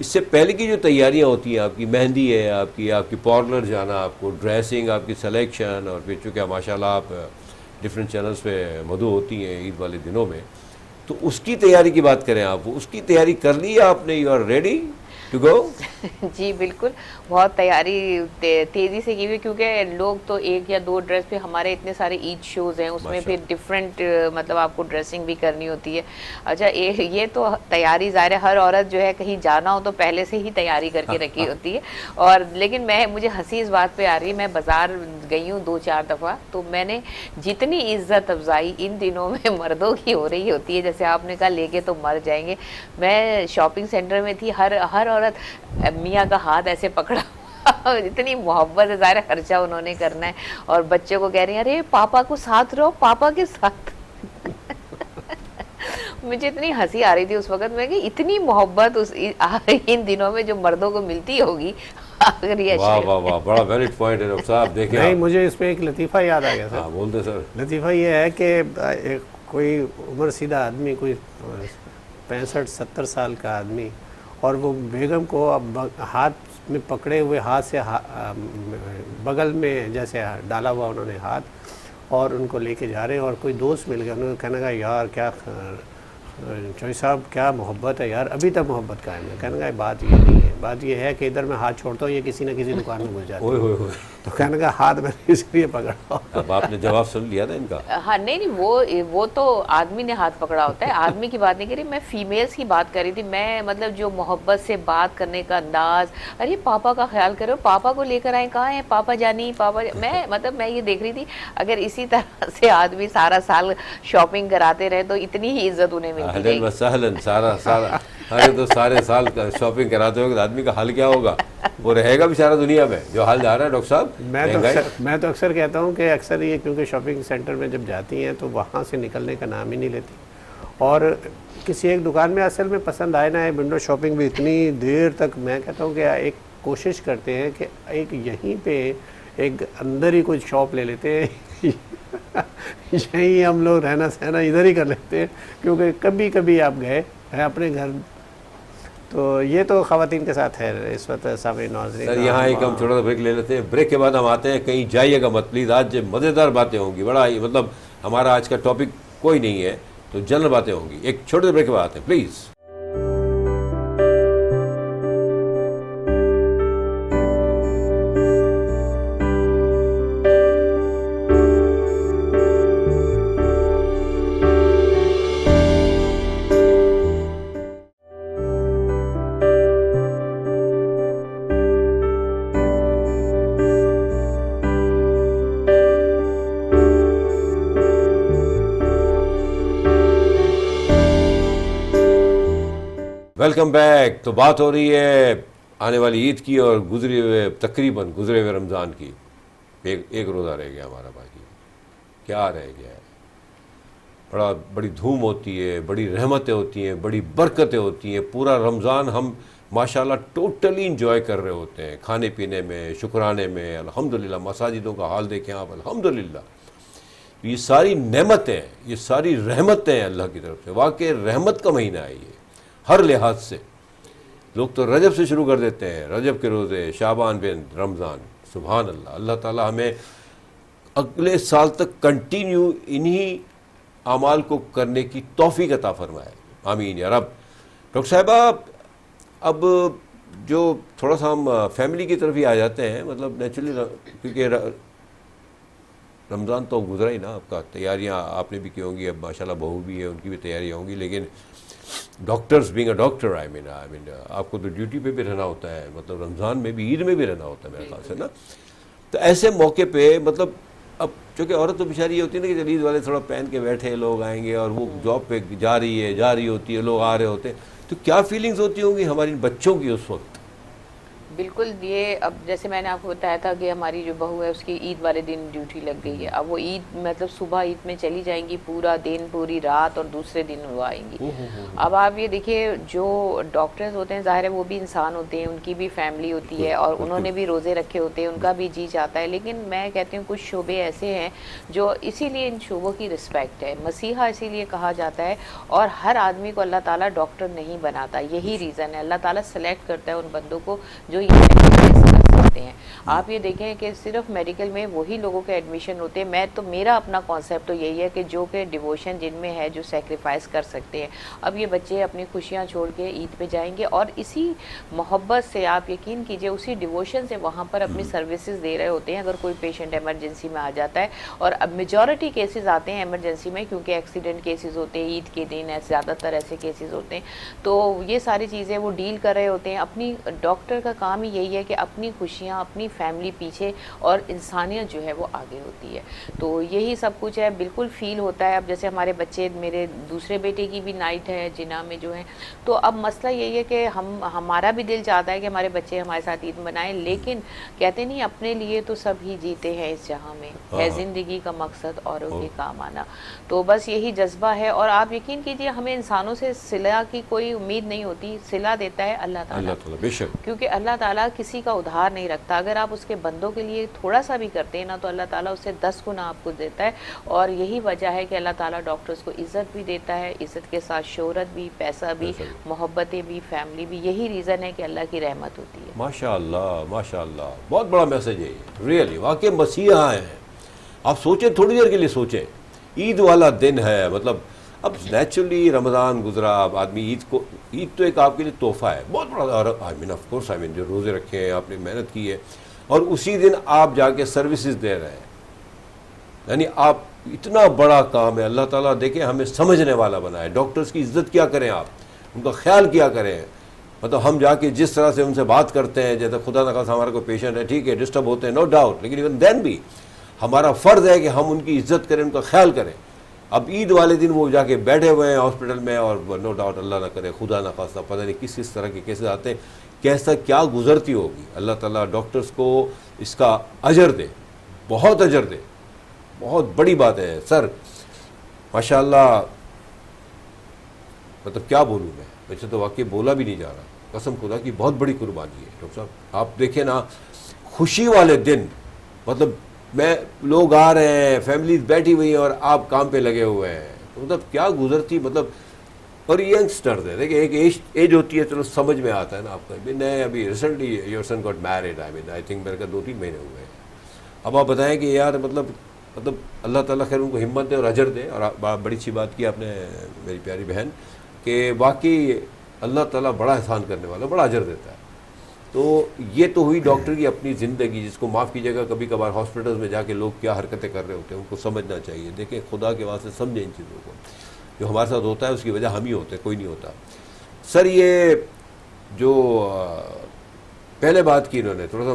اس سے پہلے کی جو تیاریاں ہوتی ہیں، آپ کی مہندی ہے، آپ کی پارلر جانا، آپ کو ڈریسنگ، آپ کی سلیکشن، اور پھر چونکہ ماشاءاللہ آپ ڈفرینٹ چینلز پہ مدعو ہوتی ہیں عید والے دنوں میں، تو اس کی تیاری کی بات کریں آپ، اس کی تیاری کر لی ہے آپ نے؟ You are ready to go? جی بالکل، بہت تیاری تیزی سے کی ہوئی، کیونکہ لوگ تو ایک یا دو ڈریس پہ، ہمارے اتنے سارے عید شوز ہیں، اس میں پھر ڈفرینٹ مطلب آپ کو ڈریسنگ بھی کرنی ہوتی ہے. اچھا یہ تو تیاری ظاہر ہے، ہر عورت جو ہے کہیں جانا ہو تو پہلے سے ہی تیاری کر کے رکھی ہوتی ہے. اور لیکن مجھے ہنسی اس بات پہ آ رہی ہے، میں بازار گئی ہوں 2-4 دفعہ، تو میں نے جتنی عزت افزائی ان دنوں میں مردوں کی ہو رہی ہوتی ہے، جیسے آپ نے کہا لے کے تو مر جائیں گے. میں شاپنگ سینٹر میں تھی، ہر عورت میاں کا ہاتھ ایسے پکڑا، اتنی محبت ہے، ظاہر خرچہ انہوں نے کرنا ہے، اور بچے کو کہہ رہی ہیں ارے پاپا کو ساتھ رہو، پاپا کے ساتھ. مجھے اتنی ہنسی آ رہی تھی اس وقت میں کہ اتنی محبت ان دنوں میں جو مردوں کو ملتی ہوگی. اگر یہ واہ واہ واہ، بڑا ویلڈ پوائنٹ ہے ڈاکٹر صاحب. دیکھیں نہیں، مجھے اس پہ ایک لطیفہ یاد آ گیا سر. ہاں بولتے سر. لطیفہ یہ ہے کہ کوئی عمر سیدھا آدمی، کوئی 65-70 سال کا آدمی، اور وہ بیگم کو اب ہاتھ میں پکڑے ہوئے، ہاتھ سے بغل میں جیسے ڈالا ہوا انہوں نے ہاتھ، اور ان کو لے کے جا رہے ہیں. اور کوئی دوست مل گیا، انہوں نے کہنے کا یار کیا چوئی صاحب کیا محبت ہے یار، ابھی تک محبت قائم ہے. کہنے کا بات یہ نہیں ہے، بات یہ ہے کہ ادھر میں ہاتھ چھوڑتا ہوں، یہ کسی نہ کسی دکان میں گھس جاتا ہے. تو کہنے کا ہاتھ میں نے اس لیے پکڑا. اب آپ نے جواب سن لیا تھا ان کا. ہاں نہیں، وہ تو آدمی نے ہاتھ پکڑا ہوتا ہے، آدمی کی بات نہیں کر رہی میں، فیمیلز کی بات کر رہی تھی. میں مطلب جو محبت سے بات کرنے کا انداز، ارے پاپا کا خیال کرو، پاپا کو لے کر آئیں، کہاں ہیں پاپا جانی، میں یہ دیکھ رہی تھی اگر اسی طرح سے آدمی سارا سال شاپنگ کراتے رہے تو اتنی ہی عزت انہیں ملتی رہے گی. سہلن سارا ارے تو سارے سال شاپنگ کراتے ہو، آدمی کا حال کیا ہوگا؟ وہ رہے گا بیچارہ دنیا میں جو حال جا رہا ہے ڈاکٹر صاحب. میں تو اکثر کہتا ہوں کہ اکثر یہ کیونکہ شاپنگ سینٹر میں جب جاتی ہیں تو وہاں سے نکلنے کا نام ہی نہیں لیتی، اور کسی ایک دکان میں اصل میں پسند آئے نہ آئے، ونڈو شاپنگ بھی اتنی دیر تک، میں کہتا ہوں کہ ایک کوشش کرتے ہیں کہ ایک یہیں پہ ایک اندر ہی کوئی شاپ لے لیتے ہیں، یہیں ہم لوگ رہنا سہنا ادھر ہی کر لیتے ہیں، کیونکہ کبھی کبھی آپ گئے ہیں اپنے گھر. تو یہ تو خواتین کے ساتھ ہے اس وقت. سامعین ناظرین، سر یہاں ایک ہم چھوٹا سا بریک لے لیتے ہیں، بریک کے بعد ہم آتے ہیں. کہیں جائیے گا مت پلیز، آج مزیدار باتیں ہوں گی، بڑا مطلب ہمارا آج کا ٹاپک کوئی نہیں ہے تو جنرل باتیں ہوں گی. ایک چھوٹے سے بریک کے بعد آتے ہیں پلیز. Welcome back. تو بات ہو رہی ہے آنے والی عید کی اور گزرے ہوئے رمضان کی. ایک روزہ رہ گیا ہمارا باقی. کیا رہ گیا ہے؟ بڑی دھوم ہوتی ہے، بڑی رحمتیں ہوتی ہیں، بڑی برکتیں ہوتی ہیں. پورا رمضان ہم ماشاءاللہ ٹوٹلی انجوائے کر رہے ہوتے ہیں، کھانے پینے میں، شکرانے میں. الحمدللہ مساجدوں کا حال دیکھیں آپ، الحمدللہ. یہ ساری نعمتیں، یہ ساری رحمتیں ہیں اللہ کی طرف سے. واقعی رحمت کا مہینہ ہے یہ ہر لحاظ سے. لوگ تو رجب سے شروع کر دیتے ہیں، رجب کے روزے، شعبان بن رمضان. سبحان اللہ. اللہ تعالی ہمیں اگلے سال تک کنٹینیو انہی اعمال کو کرنے کی توفیق عطا فرمائے. آمین یا رب. ڈاکٹر صاحبہ اب جو تھوڑا سا ہم فیملی کی طرف ہی آ جاتے ہیں، مطلب نیچرلی کیونکہ رمضان تو گزرا ہی نا آپ کا. تیاریاں آپ نے بھی کی ہوں گی، اب ماشاءاللہ بہو بھی ہے، ان کی بھی تیاریاں ہوں گی. لیکن doctors being a doctor I mean آپ کو تو ڈیوٹی پہ بھی رہنا ہوتا ہے، مطلب رمضان میں بھی، عید میں بھی رہنا ہوتا ہے میرے خیال سے نا. تو ایسے موقع پہ مطلب اب چونکہ عورت تو بیچاری یہ ہوتی ہے نا کہ عید والے تھوڑا پہن کے بیٹھے، لوگ آئیں گے اور وہ جاب پہ جا رہی ہوتی ہے، لوگ آ رہے ہوتے ہیں، تو کیا فیلنگز ہوتی ہوں گی ہماری بچوں کی اس وقت؟ بالکل. یہ اب جیسے میں نے آپ کو بتایا تھا کہ ہماری جو بہو ہے اس کی عید والے دن ڈیوٹی لگ گئی ہے. اب وہ عید مطلب صبح عید میں چلی جائیں گی, پورا دن پوری رات, اور دوسرے دن وہ آئیں گی. اب آپ یہ دیکھیے جو ڈاکٹرز ہوتے ہیں ظاہر ہے وہ بھی انسان ہوتے ہیں, ان کی بھی فیملی ہوتی ہے, اور انہوں نے بھی روزے رکھے ہوتے ہیں, ان کا بھی جی چاہتا ہے. لیکن میں کہتی ہوں کچھ شعبے ایسے ہیں جو اسی لیے ان شعبوں کی رسپیکٹ ہے. مسیحا اسی لیے کہا جاتا ہے, اور ہر آدمی کو اللہ تعالیٰ ڈاکٹر نہیں بناتا. یہی ریزن ہے, اللہ تعالیٰ سلیکٹ کرتا ہے ان بندوں کو جو یہ کر سکتے ہیں. آپ یہ دیکھیں کہ صرف میڈیکل میں وہی لوگوں کے ایڈمیشن ہوتے ہیں. میں تو میرا اپنا کانسیپٹ تو یہی ہے کہ جو کہ ڈیووشن جن میں ہے, جو سیکریفائس کر سکتے ہیں. اب یہ بچے اپنی خوشیاں چھوڑ کے عید پہ جائیں گے, اور اسی محبت سے آپ یقین کیجئے اسی ڈیووشن سے وہاں پر اپنی سروسز دے رہے ہوتے ہیں. اگر کوئی پیشنٹ ایمرجنسی میں آ جاتا ہے, اور اب میجورٹی کیسز آتے ہیں ایمرجنسی میں کیونکہ ایکسیڈنٹ کیسز ہوتے ہیں, عید کے دن زیادہ تر ایسے کیسز ہوتے ہیں, تو یہ ساری چیزیں وہ ڈیل کر رہے ہوتے ہیں. اپنی ڈاکٹر کا کام ہی یہی ہے کہ اپنی خوشیاں, اپنی فیملی پیچھے, اور انسانیت جو ہے وہ آگے ہوتی ہے. تو یہی سب کچھ ہے, بالکل فیل ہوتا ہے. اب جیسے ہمارے بچے, میرے دوسرے بیٹے کی بھی نائٹ ہے جناح میں جو ہے, تو اب مسئلہ یہی ہے کہ ہمارا بھی دل چاہتا ہے کہ ہمارے بچے ہمارے ساتھ عید منائیں, لیکن کہتے نہیں اپنے لیے تو سب ہی جیتے ہیں اس جہاں میں, ہے زندگی کا مقصد اوروں کے کام آنا. تو بس یہی جذبہ ہے. اور آپ یقین کیجئے ہمیں انسانوں سے صلہ کی کوئی امید نہیں ہوتی, صلہ دیتا ہے اللہ تعالیٰ, بے شک, کیونکہ اللہ تعالیٰ کسی کا ادھار نہیں رکھتا. اگر آپ اس کے بندوں کے لیے تھوڑا سا بھی کرتے ہیں نا, تو اللہ تعالیٰ اس سے 10 گنا آپ کو دیتا ہے. اور یہی وجہ ہے کہ اللہ تعالیٰ ڈاکٹرز کو عزت بھی دیتا ہے, عزت کے ساتھ شہرت بھی, پیسہ بھی, محبتیں بھی, فیملی بھی. یہی ریزن ہے کہ اللہ کی رحمت ہوتی ہے. ماشاءاللہ ماشاءاللہ, بہت بڑا میسج ہے یہ, ریئلی واقعی مسیحا ہیں. آپ سوچیں, تھوڑی دیر کے لیے سوچیں, عید والا دن ہے, مطلب اب نیچرلی رمضان گزرا, اب آدمی عید تو ایک آپ کے لیے تحفہ ہے بہت بڑا. آئی مین آف کورس, جو روزے رکھے ہیں, آپ نے محنت کی ہے, اور اسی دن آپ جا کے سروسز دے رہے ہیں, یعنی آپ اتنا بڑا کام ہے. اللہ تعالیٰ دیکھیں ہمیں سمجھنے والا بنائے. ڈاکٹرز کی عزت کیا کریں آپ, ان کا خیال کیا کریں. مطلب ہم جا کے جس طرح سے ان سے بات کرتے ہیں, جیسے خدا نخواستہ ہمارا کوئی پیشنٹ ہے, ٹھیک ہے ڈسٹرب ہوتے ہیں, نو ڈاؤٹ, لیکن ایون دین بھی ہمارا فرض ہے کہ ہم ان کی عزت کریں, ان کا خیال کریں. اب عید والے دن وہ جا کے بیٹھے ہوئے ہیں ہاسپٹل میں, اور نو ڈاؤٹ اللہ نہ کرے, خدا نہ خواستہ پتہ نہیں کس طرح کے کیسز آتے ہیں, کیسا کیا گزرتی ہوگی. اللہ تعالیٰ ڈاکٹرز کو اس کا اجر دے, بہت اجر دے, بہت بڑی بات ہے سر, ماشاءاللہ. مطلب کیا بولوں میں, ویسے تو واقعی بولا بھی نہیں جا رہا, قسم خدا کی بہت بڑی قربانی ہے ڈاکٹر صاحب. آپ دیکھیں نا, خوشی والے دن, مطلب لوگ آ رہے ہیں, فیملیز بیٹھی ہوئی ہیں, اور آپ کام پہ لگے ہوئے ہیں, مطلب کیا گزرتی. مطلب اور ینگسٹرز ہیں, دیکھیں ایک ایج ہوتی ہے, چلو سمجھ میں آتا ہے نا آپ کا. میں ابھی recently your son got married, I think میرے کا 2-3 مہینے ہوئے ہیں. اب آپ بتائیں کہ یار مطلب اللہ تعالیٰ خیر ان کو ہمت دے اور اجر دے. اور بڑی اچھی بات کی آپ نے میری پیاری بہن, کہ واقعی اللہ تعالیٰ بڑا احسان کرنے والا, بڑا اجر دیتا ہے. تو یہ تو ہوئی ڈاکٹر کی اپنی زندگی, جس کو معاف کیجیے گا. کبھی کبھار ہاسپٹلز میں جا کے لوگ کیا حرکتیں کر رہے ہوتے ہیں, ان کو سمجھنا چاہیے. دیکھیں خدا کے واسطے سمجھیں ان چیزوں کو, جو ہمارے ساتھ ہوتا ہے اس کی وجہ ہم ہی ہوتے ہیں, کوئی نہیں ہوتا. سر یہ جو پہلے بات کی انہوں نے, تھوڑا سا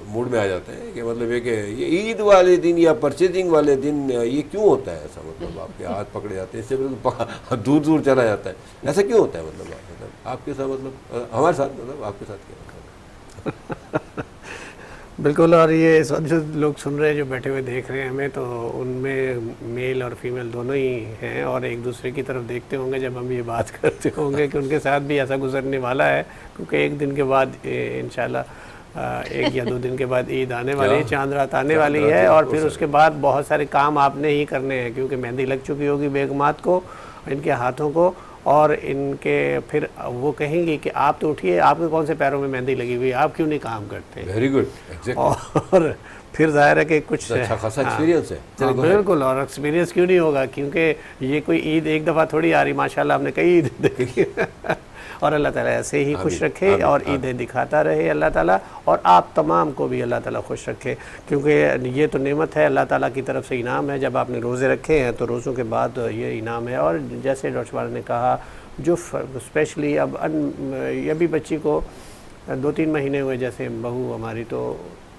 موڈ میں آ جاتے ہیں کہ مطلب یہ کہ یہ عید والے دن یا پرچیزنگ والے دن یہ کیوں ہوتا ہے ایسا, مطلب آپ کے ہاتھ پکڑے جاتے ہیں, اس سے دور دور چلا جاتا ہے, ایسا کیوں ہوتا ہے. مطلب آپ کے ساتھ, مطلب ہمارے ساتھ, مطلب آپ کے ساتھ کیا ہوتا ہے. بالکل. اور یہ اس وقت جو لوگ سن رہے ہیں, جو بیٹھے ہوئے دیکھ رہے ہیں ہمیں, تو ان میں میل اور فیمیل دونوں ہی ہیں, اور ایک دوسرے کی طرف دیکھتے ہوں گے جب ہم یہ بات کرتے ہوں گے کہ ان کے ساتھ بھی ایسا گزرنے والا ہے. کیونکہ ایک دن کے بعد انشاءاللہ 1 یا 2 دن کے بعد عید آنے والی ہے, چاند رات آنے والی ہے, اور پھر اس کے بعد بہت سارے کام آپ نے ہی کرنے ہیں, کیونکہ مہندی لگ چکی ہوگی بیگمات کو, ان کے ہاتھوں کو, اور ان کے پھر وہ کہیں گی کہ آپ تو اٹھیے, آپ کے کون سے پیروں میں مہندی لگی ہوئی, آپ کیوں نہیں کام کرتے. Very good. اور پھر ظاہر ہے کہ کچھ اچھا خاصا ایکسپیرینس ہے. بالکل. اور ایکسپیرینس کیوں نہیں ہوگا, کیونکہ یہ کوئی عید ایک دفعہ تھوڑی آ رہی, ماشاءاللہ آپ نے کئی عید دیکھی. اور اللہ تعالیٰ ایسے ہی خوش رکھے, اور عیدیں دکھاتا رہے اللہ تعالیٰ, اور آپ تمام کو بھی اللہ تعالیٰ خوش رکھے, کیونکہ یہ تو نعمت ہے اللہ تعالیٰ کی طرف سے, انعام ہے. جب آپ نے روزے رکھے ہیں تو روزوں کے بعد یہ انعام ہے. اور جیسے ڈاکٹر شمارا نے کہا, جو اسپیشلی اب یہ بھی بچی کو 2-3 مہینے ہوئے, جیسے بہو ہماری, تو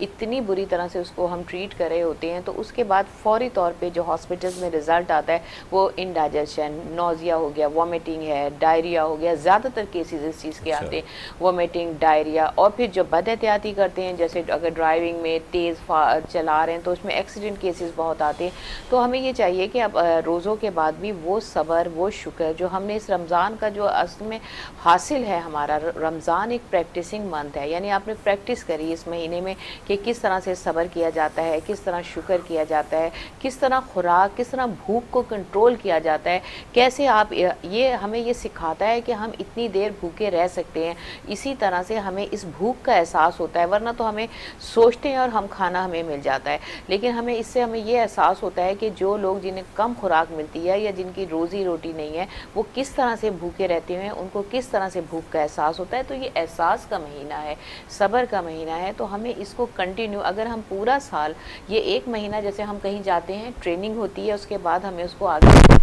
اتنی بری طرح سے اس کو ہم ٹریٹ کر رہے ہوتے ہیں تو اس کے بعد فوری طور پہ جو ہاسپٹلس میں رزلٹ آتا ہے وہ انڈائجیشن، نوزیا ہو گیا، وامٹنگ ہے، ڈائریا ہو گیا، زیادہ تر کیسز اس چیز کے آتے ہیں، وامٹنگ، ڈائریا. اور پھر جو بد احتیاطی کرتے ہیں جیسے اگر ڈرائیونگ میں تیز چلا رہے ہیں تو اس میں ایکسیڈنٹ کیسز بہت آتے ہیں. تو ہمیں یہ چاہیے کہ اب روزوں کے بعد بھی وہ صبر، وہ شکر جو ہم نے اس رمضان کا جو اصل میں حاصل ہے ہمارا، رمضان ایک پریکٹسنگ منتھ ہے، یعنی آپ نے پریکٹس کری اس مہینے میں کہ کس طرح سے صبر کیا جاتا ہے، کس طرح شکر کیا جاتا ہے، کس طرح خوراک، کس طرح بھوک کو کنٹرول کیا جاتا ہے، کیسے آپ یہ ہمیں یہ سکھاتا ہے کہ ہم اتنی دیر بھوکے رہ سکتے ہیں. اسی طرح سے ہمیں اس بھوک کا احساس ہوتا ہے، ورنہ تو ہمیں سوچتے ہیں اور ہم کھانا ہمیں مل جاتا ہے، لیکن ہمیں اس سے ہمیں یہ احساس ہوتا ہے کہ جو لوگ جنہیں کم خوراک ملتی ہے یا جن کی روزی روٹی نہیں ہے وہ کس طرح سے بھوکے رہتے ہیں، ان کو کس طرح سے بھوک کا احساس ہوتا ہے. تو یہ احساس کا مہینہ ہے، صبر کا مہینہ ہے. تو ہمیں اس کو کنٹینیو، اگر ہم پورا سال یہ ایک مہینہ جیسے ہم کہیں جاتے ہیں ٹریننگ ہوتی ہے، اس کے بعد ہمیں اس کو آگے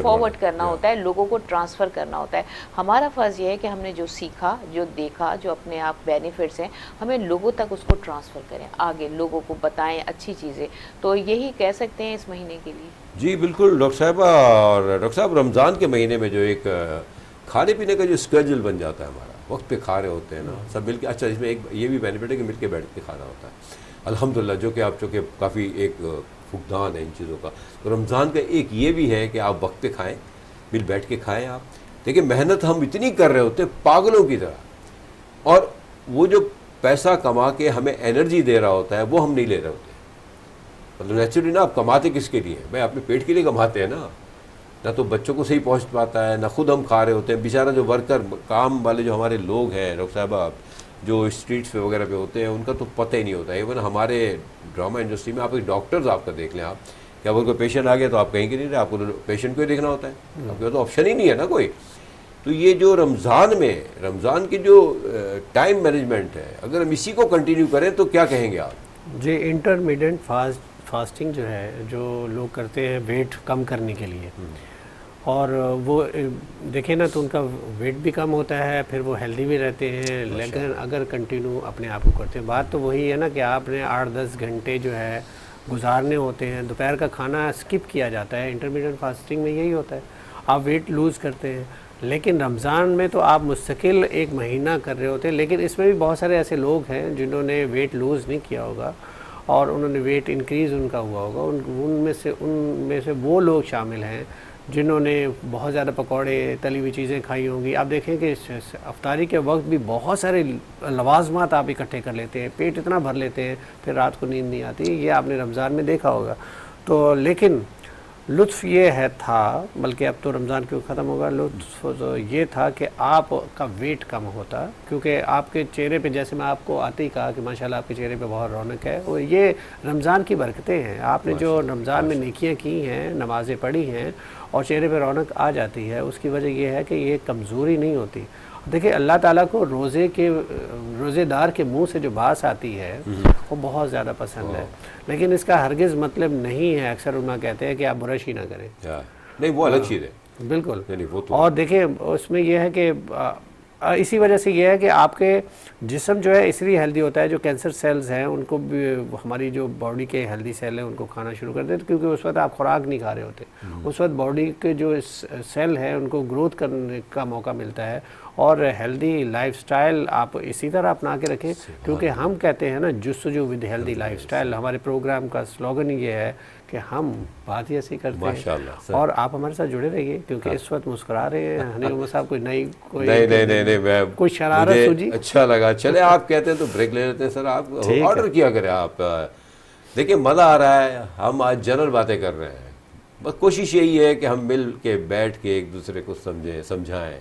فارورڈ کرنا ہوتا ہے، لوگوں کو ٹرانسفر کرنا ہوتا ہے. ہمارا فرض یہ ہے کہ ہم نے جو سیکھا، جو دیکھا، جو اپنے آپ بینیفٹس ہیں، ہمیں لوگوں تک اس کو ٹرانسفر کریں، آگے لوگوں کو بتائیں اچھی چیزیں. تو یہی کہہ سکتے ہیں اس مہینے کے لیے. جی بالکل ڈاکٹر صاحبہ. اور ڈاکٹر صاحب رمضان کے مہینے میں جو ایک کھانے پینے کا جو اسکیجول بن جاتا ہے ہمارا، وقت پہ کھا رہے ہوتے ہیں نا سب مل کے. اچھا اس میں ایک یہ بھی بینیفٹ ہے کہ مل کے بیٹھ کے کھانا ہوتا ہے الحمدللہ، جو کہ آپ چونکہ کافی ایک فقدان ہے ان چیزوں کا. تو رمضان کا ایک یہ بھی ہے کہ آپ وقت پہ کھائیں، مل بیٹھ کے کھائیں. آپ دیکھیں محنت ہم اتنی کر رہے ہوتے ہیں پاگلوں کی طرح، اور وہ جو پیسہ کما کے ہمیں انرجی دے رہا ہوتا ہے وہ ہم نہیں لے رہے ہوتے. مطلب نیچرلی نا آپ کماتے کس کے لیے؟ بھائی اپنے پیٹ کے لیے کماتے ہیں نا. نہ تو بچوں کو صحیح پہنچ پاتا ہے، نہ خود ہم کھا رہے ہوتے ہیں. بیچارہ جو ورکر کام والے جو ہمارے لوگ ہیں ڈاکٹر صاحبہ، جو اسٹریٹس پہ وغیرہ پہ ہوتے ہیں، ان کا تو پتہ ہی نہیں ہوتا. ایون ہمارے ڈرامہ انڈسٹری میں آپ ایک ڈاکٹرز آپ کا دیکھ لیں، آپ کہ اگر کوئی پیشنٹ آ گیا تو آپ کہیں کہ نہیں رہے، آپ کو پیشنٹ کو ہی دیکھنا ہوتا ہے، آپ کے تو آپشن ہی نہیں ہے نا کوئی. تو یہ جو رمضان کی جو ٹائم مینجمنٹ ہے، اگر ہم اسی کو کنٹینیو کریں تو کیا کہیں گے آپ؟ جی انٹرمیڈینٹ فاسٹنگ جو ہے، جو لوگ کرتے ہیں ویٹ کم کرنے کے لیے، اور وہ دیکھیں نا تو ان کا ویٹ بھی کم ہوتا ہے، پھر وہ ہیلدی بھی رہتے ہیں. لیکن اگر کنٹینیو اپنے آپ کو کرتے ہیں، بات تو وہی ہے نا کہ آپ نے 8-10 گھنٹے جو ہے گزارنے ہوتے ہیں، دوپہر کا کھانا اسکپ کیا جاتا ہے. انٹرمیڈینٹ فاسٹنگ میں یہی ہوتا ہے، آپ ویٹ لوز کرتے ہیں. لیکن رمضان میں تو آپ مستقل ایک مہینہ کر رہے ہوتے ہیں. لیکن اس میں بھی بہت سارے ایسے لوگ ہیں جنہوں نے ویٹ لوز نہیں کیا ہوگا اور انہوں نے ویٹ انکریز ان کا ہوا ہوگا. ان میں سے وہ لوگ شامل ہیں جنہوں نے بہت زیادہ پکوڑے، تلی ہوئی چیزیں کھائی ہوں گی. آپ دیکھیں کہ افطاری کے وقت بھی بہت سارے لوازمات آپ اکٹھے کر لیتے ہیں، پیٹ اتنا بھر لیتے ہیں، پھر رات کو نیند نہیں آتی. یہ آپ نے رمضان میں دیکھا ہوگا. تو لیکن لطف یہ تھا، بلکہ اب تو رمضان کیوں ختم ہوگا، لطف تو یہ تھا کہ آپ کا ویٹ کم ہوتا، کیونکہ آپ کے چہرے پہ، جیسے میں آپ کو آتے ہی کہا کہ ماشاءاللہ آپ کے چہرے پہ بہت رونق ہے، اور یہ رمضان کی برکتیں ہیں. آپ نے جو رمضان میں نیکیاں کی ہیں، نمازیں پڑھی ہیں، اور چہرے پہ رونق آ جاتی ہے. اس کی وجہ یہ ہے کہ یہ کمزوری نہیں ہوتی. دیکھیں اللہ تعالیٰ کو روزے دار کے منہ سے جو بات آتی ہے وہ بہت زیادہ پسند ہے. لیکن اس کا ہرگز مطلب نہیں ہے، اکثر علماء کہتے ہیں کہ آپ برش ہی نہ کریں. نہیں، وہ الگ چیز ہے بالکل. اور دیکھیں اس میں یہ ہے کہ اسی وجہ سے یہ ہے کہ آپ کے جسم جو ہے اس لیے ہیلدی ہوتا ہے. جو کینسر سیلز ہیں ان کو بھی، ہماری جو باڈی کے ہیلدی سیل ہیں ان کو کھانا شروع کر دیتے، کیونکہ اس وقت آپ خوراک نہیں کھا رہے ہوتے. اس وقت باڈی کے جو سیل ہیں ان کو گروتھ کرنے کا موقع ملتا ہے. اور ہیلدی لائف سٹائل آپ اسی طرح اپنا کے رکھیں، کیونکہ ہم کہتے ہیں نا جستجو ود ہیلدی لائف سٹائل. ہمارے پروگرام کا سلوگن یہ ہے کہ ہم بات ہی ایسی کرتے ہیں. اور آپ ہمارے ساتھ جڑے رہیے، کیونکہ اس وقت مسکرا رہے ہیں. حنیف محمد صاحب کوئی شرارت سوجی؟ اچھا لگا. چلے آپ کہتے ہیں تو بریک لے لیتے ہیں. سر آپ آرڈر کیا کریں. آپ دیکھیں مزہ آ رہا ہے، ہم آج جنرل باتیں کر رہے ہیں. بس کوشش یہی ہے کہ ہم مل کے بیٹھ کے ایک دوسرے کو سمجھائیں.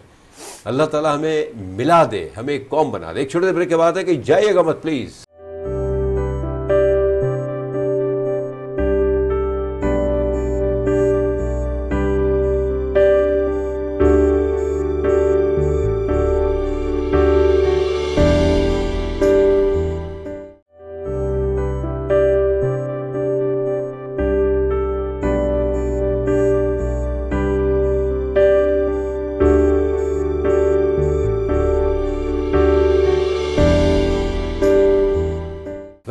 اللہ تعالیٰ ہمیں ملا دے، ہمیں ایک قوم بنا دے. ایک چھوٹے سے بریک کے بعد ہے کہ جائیے گا مت پلیز.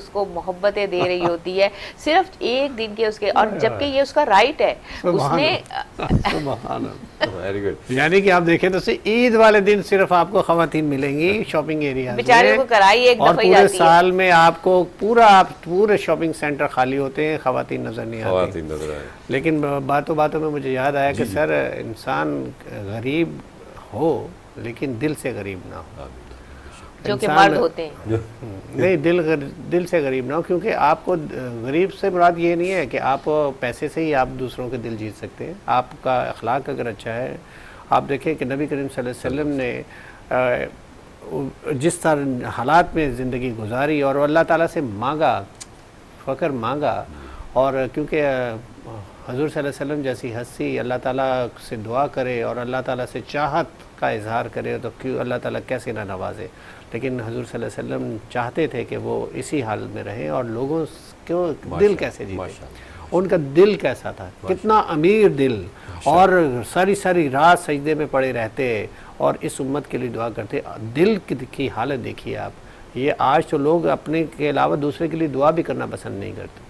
اس کو محبتیں دے رہی ہوتی ہے صرف ایک دن کے اس کے, اور جبکہ یہ اس کا رائٹ ہے. اس نے ویری گڈ. یعنی کہ آپ دیکھیں تو عید والے دن صرف آپ کو خواتین ملیں گی شاپنگ ایریا میں, بیچارے کو کرائی ایک اور دفعہ ہی پورے جاتی ہے. سال میں آپ کو پورے شاپنگ سینٹر خالی ہوتے ہیں, خواتین نظر نہیں آتی. خواتین نظر آئے. لیکن باتوں باتوں میں مجھے یاد آیا کہ سر انسان غریب ہو لیکن دل سے غریب نہ ہو. جو کہ مرد ہوتے ہیں. نہیں, دل سے غریب نہ ہو, کیونکہ آپ کو غریب سے مراد یہ نہیں ہے کہ آپ پیسے سے ہی آپ دوسروں کے دل جیت سکتے ہیں. آپ کا اخلاق اگر اچھا ہے, آپ دیکھیں کہ نبی کریم صلی اللہ علیہ وسلم نے جس طرح حالات میں زندگی گزاری اور اللہ تعالیٰ سے مانگا, فقر مانگا, اور کیونکہ حضور صلی اللہ علیہ وسلم جیسی ہستی اللہ تعالیٰ سے دعا کرے اور اللہ تعالیٰ سے چاہت کا اظہار کرے تو کیوں اللہ تعالیٰ کیسے نہ نوازے. لیکن حضور صلی اللہ علیہ وسلم چاہتے تھے کہ وہ اسی حال میں رہیں, اور لوگوں کو دل کیسے جیتے, ان کا دل کیسا تھا, کتنا امیر دل, اور ساری رات سجدے میں پڑے رہتے اور اس امت کے لیے دعا کرتے. دل کی حالت دیکھیے آپ. یہ آج تو لوگ اپنے کے علاوہ دوسرے کے لیے دعا بھی کرنا پسند نہیں کرتے.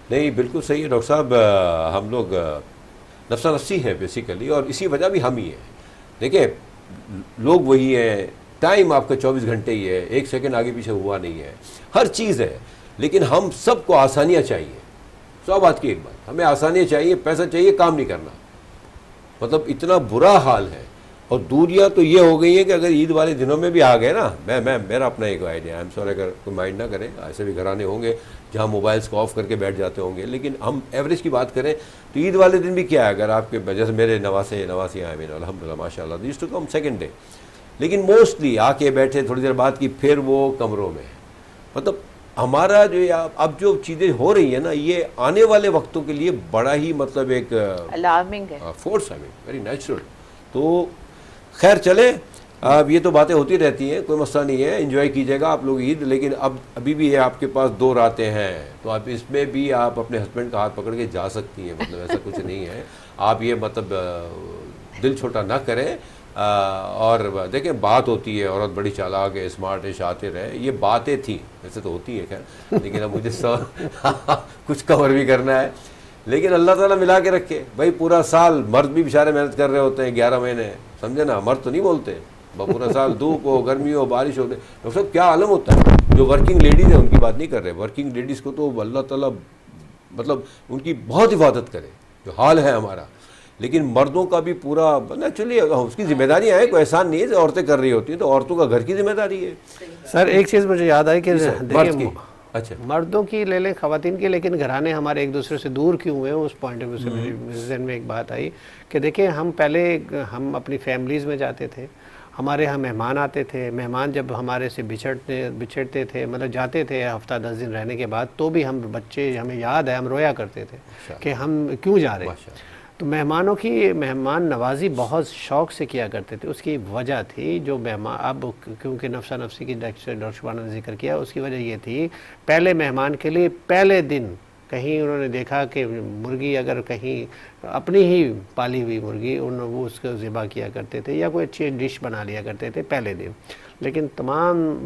نہیں بالکل صحیح ہے ڈاکٹر صاحب. ہم لوگ نفسا نفسی ہیں بیسیکلی, اور اسی وجہ بھی ہم ہی ہیں. دیکھیں لوگ وہی ہیں, ٹائم آپ کا 24 گھنٹے ہی ہے, ایک سیکنڈ آگے پیچھے ہوا نہیں ہے, ہر چیز ہے, لیکن ہم سب کو آسانیاں چاہیے. 100 بات کی ایک بات, ہمیں آسانیاں چاہیے, پیسہ چاہیے, کام نہیں کرنا. مطلب اتنا برا حال ہے. اور دوریاں تو یہ ہو گئی ہیں کہ اگر عید والے دنوں میں بھی آ گئے نا, میرا اپنا ایک آئیڈیا, آئی ایم سوری اگر کوئی مائنڈ نہ کرے, ایسے بھی گھرانے ہوں گے جہاں موبائلس کو آف کر کے بیٹھ جاتے ہوں گے, لیکن ہم ایوریج کی بات کریں تو عید والے دن بھی کیا ہے, اگر آپ کے جیسے میرے نواسی آئے میرے الحمدللہ ماشاء اللہ, دیس ٹو کم سیکنڈ ڈے, لیکن موسٹلی آ کے بیٹھے تھوڑی دیر بعد کی پھر وہ کمروں میں. مطلب ہمارا جو اب جو چیزیں ہو رہی ہیں نا, یہ آنے والے وقتوں کے لیے بڑا ہی مطلب ایک الارمنگ ہے, فورس ہے, ویری نیچرل. تو خیر چلے, اب یہ تو باتیں ہوتی رہتی ہیں, کوئی مسئلہ نہیں ہے, انجوائے کیجیے گا آپ لوگ عید. لیکن ابھی بھی ہے آپ کے پاس 2 راتیں ہیں, تو آپ اس میں بھی آپ اپنے ہسبینڈ کا ہاتھ پکڑ کے جا سکتی ہیں. مطلب ایسا کچھ نہیں ہے, آپ یہ مطلب دل چھوٹا نہ کریں. اور دیکھیں بات ہوتی ہے, عورت بڑی چالاک ہے, اسمارٹ ہے, شاطر ہے, یہ باتیں تھیں, ویسے تو ہوتی ہیں خیر, لیکن اب مجھے کچھ کور بھی کرنا ہے. لیکن اللہ تعالیٰ ملا کے رکھے بھائی, پورا سال مرد بھی بیچارے محنت کر رہے ہوتے ہیں 11 مہینے, سمجھے نا, مرد تو نہیں بولتے, پورا سال دھوپ ہو, گرمی ہو, بارش ہو. ڈاکٹر صاحب کیا عالم ہوتا ہے. جو ورکنگ لیڈیز ہیں ان کی بات نہیں کر رہے, ورکنگ لیڈیز کو تو اللہ تعالیٰ مطلب ان کی بہت حفاظت کرے, جو حال ہے ہمارا. لیکن مردوں کا بھی پورا ایکچولی اس کی ذمہ داریاں ہیں, کوئی احسان نہیں ہے, عورتیں کر رہی ہوتی ہیں تو عورتوں کا گھر کی ذمہ داری ہے. سر ایک چیز مجھے یاد آئی کہ اچھا مردوں کی لے لیں, خواتین کی, لیکن گھرانے ہمارے ایک دوسرے سے دور کیوں ہوئے ہیں, اس پوائنٹ آف ویو سے میرے ذہن میں ایک بات آئی کہ دیکھیں ہم پہلے ہم اپنی فیملیز میں جاتے تھے, ہمارے یہاں مہمان آتے تھے, مہمان جب ہمارے سے بچھڑتے تھے, مطلب جاتے تھے ہفتہ 10 دن رہنے کے بعد, تو بھی ہم بچے, ہمیں یاد ہے, ہم رویا کرتے تھے کہ ہم کیوں جا رہے ہیں. تو مہمان نوازی بہت شوق سے کیا کرتے تھے. اس کی وجہ تھی جو مہمان, اب کیونکہ نفسا نفسی کی ڈاکٹر شبانہ نے ذکر کیا, اس کی وجہ یہ تھی پہلے مہمان کے لیے پہلے دن کہیں انہوں نے دیکھا کہ مرغی اگر کہیں اپنی ہی پالی ہوئی مرغی, وہ اس کو ذبح کیا کرتے تھے یا کوئی اچھی ڈش بنا لیا کرتے تھے پہلے دن. لیکن تمام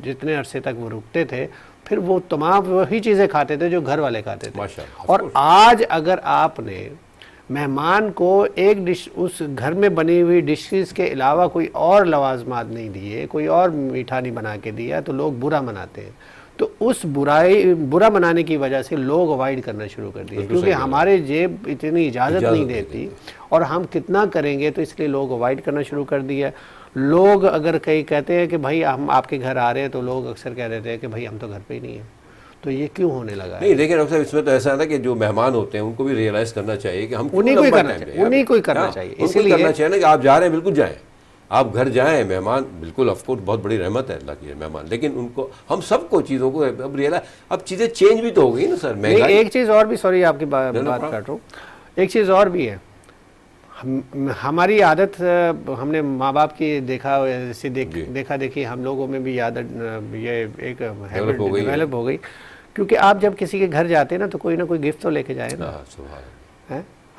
جتنے عرصے تک وہ رکتے تھے پھر وہ تمام وہی چیزیں کھاتے تھے جو گھر والے کھاتے تھے. اور آج اگر آپ نے مہمان کو ایک ڈش, اس گھر میں بنی ہوئی ڈشز کے علاوہ کوئی اور لوازمات نہیں دیے, کوئی اور میٹھا نہیں بنا کے دیا, تو لوگ برا مناتے ہیں. تو اس برا منانے کی وجہ سے لوگ اوائڈ کرنا شروع کر دیے, کیونکہ ہمارے جیب اتنی اجازت نہیں دیتی, اور ہم کتنا کریں گے, تو اس لیے لوگ اوائڈ کرنا شروع کر دیا. لوگ اگر کہیں کہتے ہیں کہ بھائی ہم آپ کے گھر آ رہے ہیں, تو لوگ اکثر کہہ دیتے ہیں کہ بھائی ہم تو گھر پہ ہی نہیں ہیں. تو یہ کیوں ہونے لگا ہے؟ نہیں دیکھیں ڈاکٹر صاحب, اس میں تو ایسا ہے کہ جو مہمان ہوتے ہیں ان کو بھی ریئلائز کرنا چاہیے کہ ہم انہیں کو ہی کرنا چاہیے. اس لیے کرنا چاہیے نا کہ آپ جا رہے ہیں بالکل جائیں, آپ گھر جائیں, مہمان بالکل آف کورس بہت بڑی رحمت ہے اللہ کی مہمان, لیکن ان کو ہم سب کو چیزوں کو اب ریئلائز, اب چیزیں چینج بھی تو ہو گئی نا سر. ایک چیز اور بھی, سوری آپ کی بات کاٹ رہا ہوں, ایک چیز اور بھی ہے. ہماری عادت, ہم نے ماں باپ کی دیکھا دیکھی ہم لوگوں میں بھی عادت یہ ایک ڈیولپ ہو گئی, کیونکہ آپ جب کسی کے گھر جاتے ہیں نا تو کوئی نہ کوئی گفٹ تو لے کے جائے نا.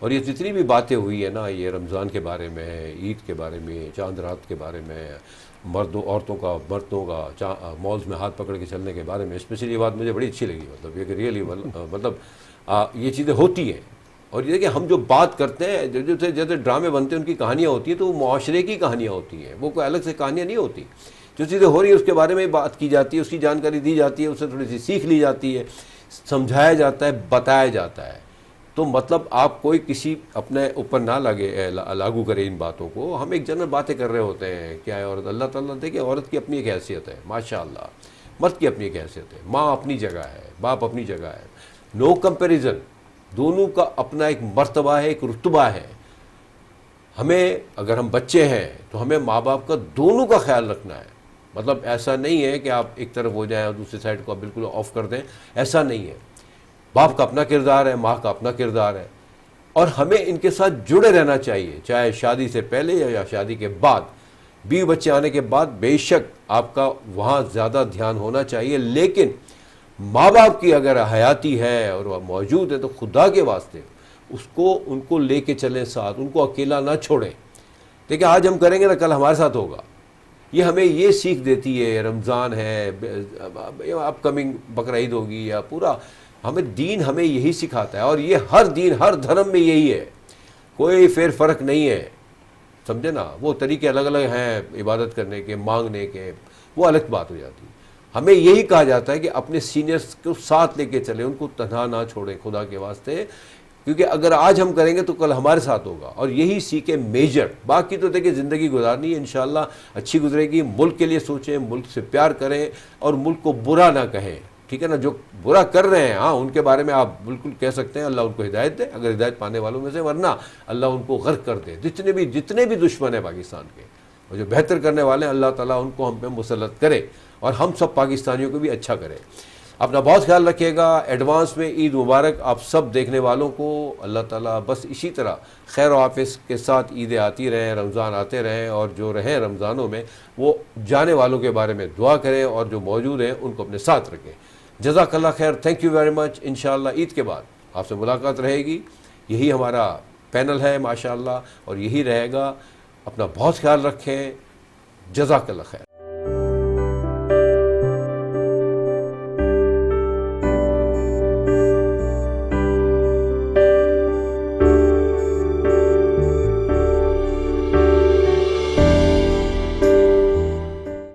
اور یہ جتنی بھی باتیں ہوئی ہیں نا، یہ رمضان کے بارے میں، عید کے بارے میں، چاند رات کے بارے میں، عورتوں کا مالز میں ہاتھ پکڑ کے چلنے کے بارے میں، اسپیشلی یہ بات مجھے بڑی اچھی لگی، مطلب یہ کہ ریئلی مطلب یہ چیزیں ہوتی ہیں. اور یہ کہ ہم جو بات کرتے ہیں، جیسے ڈرامے بنتے ہیں ان کی کہانیاں ہوتی ہیں، تو وہ معاشرے کی کہانیاں ہوتی ہیں، وہ کوئی الگ سے کہانیاں نہیں ہوتی. جو چیزیں ہو رہی ہیں اس کے بارے میں بات کی جاتی ہے، اس کی جانکاری دی جاتی ہے، اس سے تھوڑی سی سیکھ لی جاتی ہے، سمجھایا جاتا ہے، بتایا جاتا ہے. تو مطلب آپ کوئی کسی اپنے اوپر نہ لاگو کرے ان باتوں کو. ہم ایک جنرل باتیں کر رہے ہوتے ہیں کیا ہے عورت. اللہ تعالیٰ دیکھیں عورت کی اپنی ایک حیثیت ہے ماشاء اللہ، مرد کی اپنی ایک حیثیت ہے، ماں اپنی جگہ ہے، باپ اپنی جگہ ہے، نو کمپیریزن. دونوں کا اپنا ایک مرتبہ ہے، ایک رتبہ ہے. ہمیں اگر ہم بچے ہیں تو ہمیں ماں باپ کا دونوں کا خیال رکھنا ہے. مطلب ایسا نہیں ہے کہ آپ ایک طرف ہو جائیں اور دوسری سائڈ کو آپ بالکل آف کر دیں، ایسا نہیں ہے. باپ کا اپنا کردار ہے، ماں کا اپنا کردار ہے، اور ہمیں ان کے ساتھ جڑے رہنا چاہیے، چاہے شادی سے پہلے یا شادی کے بعد. بیوی بچے آنے کے بعد بے شک آپ کا وہاں زیادہ دھیان ہونا چاہیے، لیکن ماں باپ کی اگر حیاتی ہے اور وہ موجود ہے تو خدا کے واسطے ان کو لے کے چلیں ساتھ، ان کو اکیلا نہ چھوڑیں. دیکھیں آج ہم کریں گے نا کل ہمارے ساتھ ہوگا. یہ ہمیں یہ سیکھ دیتی ہے. رمضان ہے، اپ کمنگ بقرعید ہوگی، یا پورا ہمیں دین ہمیں یہی سکھاتا ہے. اور یہ ہر دین ہر دھرم میں یہی ہے، کوئی فیر فرق نہیں ہے، سمجھے نا. وہ طریقے الگ الگ ہیں عبادت کرنے کے، مانگنے کے، وہ الگ بات ہو جاتی ہے. ہمیں یہی کہا جاتا ہے کہ اپنے سینئرز کو ساتھ لے کے چلیں، ان کو تنہا نہ چھوڑیں خدا کے واسطے، کیونکہ اگر آج ہم کریں گے تو کل ہمارے ساتھ ہوگا. اور یہی سیکھیں میجر. باقی تو دیکھیں زندگی گزارنی ہے، انشاءاللہ اچھی گزرے گی. ملک کے لیے سوچیں، ملک سے پیار کریں، اور ملک کو برا نہ کہیں، ٹھیک ہے نا. جو برا کر رہے ہیں ہاں ان کے بارے میں آپ بالکل کہہ سکتے ہیں اللہ ان کو ہدایت دے، اگر ہدایت پانے والوں میں سے، ورنہ اللہ ان کو غرق کر دے. جتنے بھی دشمن ہیں پاکستان کے، اور جو بہتر کرنے والے ہیں، اللہ تعالیٰ ان کو ہم پہ مسلط کرے، اور ہم سب پاکستانیوں کو بھی اچھا کرے. اپنا بہت خیال رکھیے گا. ایڈوانس میں عید مبارک آپ سب دیکھنے والوں کو. اللہ تعالیٰ بس اسی طرح خیر و عافیت کے ساتھ عیدیں آتی رہیں، رمضان آتے رہیں، اور جو رہیں رمضانوں میں وہ جانے والوں کے بارے میں دعا کریں، اور جو موجود ہیں ان کو اپنے ساتھ رکھیں. جزاک اللہ خیر. Thank you very much. انشاءاللہ عید کے بعد آپ سے ملاقات رہے گی. یہی ہمارا پینل ہے ماشاءاللہ، اور یہی رہے گا. اپنا بہت خیال رکھیں. جزاک اللہ خیر.